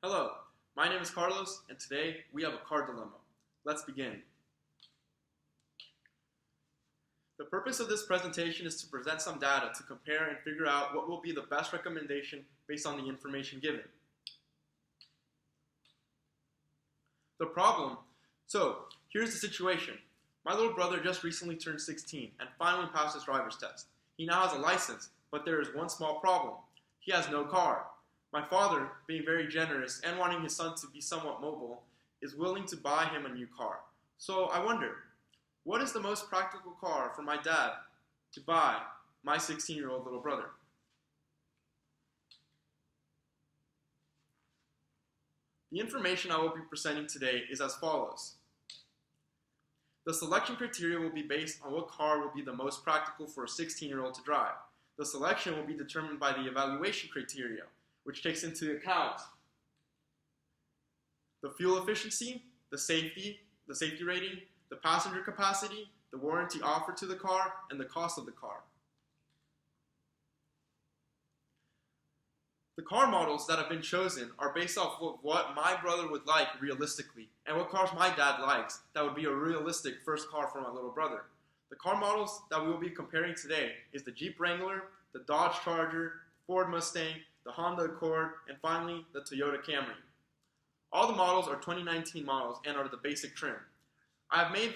Hello, my name is Carlos, and today we have a car dilemma. Let's begin. The purpose of this presentation is to present some data to compare and figure out what will be the best recommendation based on the information given. The problem. So, here's the situation. My little brother just recently turned 16 and finally passed his driver's test. He now has a license, but there is one small problem. He has no car. My father, being very generous and wanting his son to be somewhat mobile, is willing to buy him a new car. So I wonder, what is the most practical car for my dad to buy my 16-year-old little brother? The information I will be presenting today is as follows. The selection criteria will be based on what car will be the most practical for a 16-year-old to drive. The selection will be determined by the evaluation criteria, which takes into account the fuel efficiency, the safety rating, the passenger capacity, the warranty offered to the car, and the cost of the car. The car models that have been chosen are based off of what my brother would like realistically, and what cars my dad likes that would be a realistic first car for my little brother. The car models that we will be comparing today is the Jeep Wrangler, the Dodge Charger, Ford Mustang, the Honda Accord, and finally, the Toyota Camry. All the models are 2019 models and are the basic trim. I have made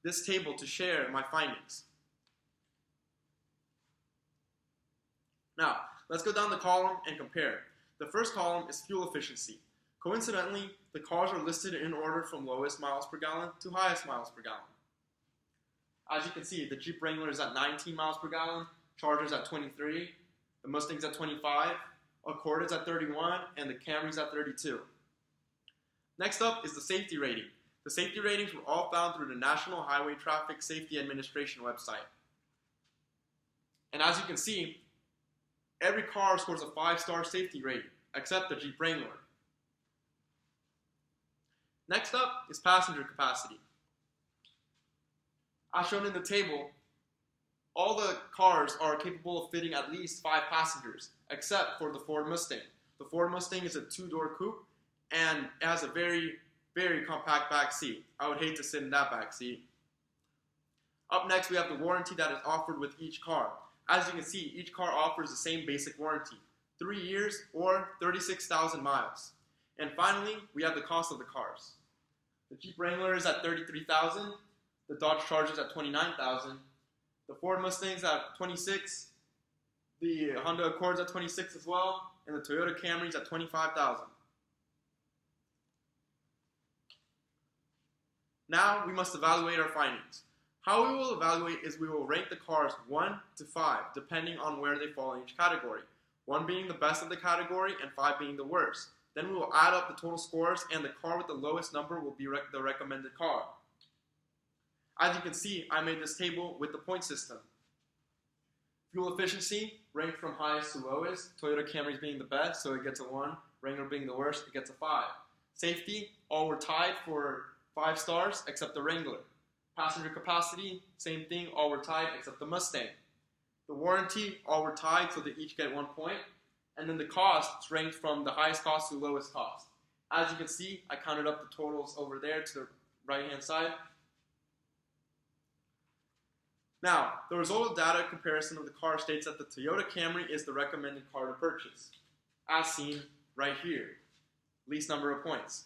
this table to share my findings. Now, let's go down the column and compare. The first column is fuel efficiency. Coincidentally, the cars are listed in order from lowest miles per gallon to highest miles per gallon. As you can see, the Jeep Wrangler is at 19 miles per gallon, Charger's at 23, the Mustang's at 25, Accord is at 31, and the Camry's at 32. Next up is the safety rating. The safety ratings were all found through the National Highway Traffic Safety Administration website. And as you can see, every car scores a 5-star safety rating, except the Jeep Wrangler. Next up is passenger capacity. As shown in the table, all the cars are capable of fitting at least 5 passengers, except for the Ford Mustang. The Ford Mustang is a 2-door coupe, and it has a very, very compact back seat. I would hate to sit in that back seat. Up next, we have the warranty that is offered with each car. As you can see, each car offers the same basic warranty, 3 years or 36,000 miles. And finally, we have the cost of the cars. The Jeep Wrangler is at $33,000, the Dodge Charger is at $29,000, the Ford Mustang's at $26,000, the Honda Accord's at $26,000 as well, and the Toyota Camry's at $25,000. Now we must evaluate our findings. How we will evaluate is we will rank the cars 1 to 5, depending on where they fall in each category. 1 being the best of the category and 5 being the worst. Then we will add up the total scores, and the car with the lowest number will be the recommended car. As you can see, I made this table with the point system. Fuel efficiency, ranked from highest to lowest. Toyota Camry being the best, so it gets a 1. Wrangler being the worst, it gets a 5. Safety, all were tied for 5 stars, except the Wrangler. Passenger capacity, same thing, all were tied except the Mustang. The warranty, all were tied, so they each get 1 point. And then the costs ranked from the highest cost to the lowest cost. As you can see, I counted up the totals over there to the right-hand side. Now, the result of data comparison of the car states that the Toyota Camry is the recommended car to purchase, as seen right here, least number of points.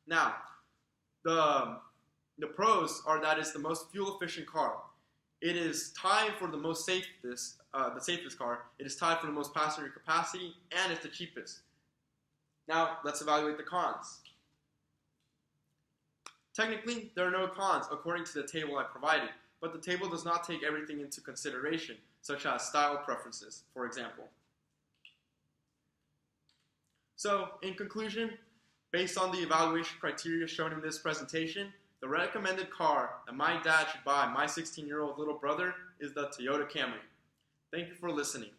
Now, the pros are that it's the most fuel-efficient car. It is tied for the most safest car. It is tied for the most passenger capacity, and it's the cheapest. Now, let's evaluate the cons. Technically, there are no cons according to the table I provided, but the table does not take everything into consideration, such as style preferences, for example. So, in conclusion, based on the evaluation criteria shown in this presentation, the recommended car that my dad should buy my 16-year-old little brother is the Toyota Camry. Thank you for listening.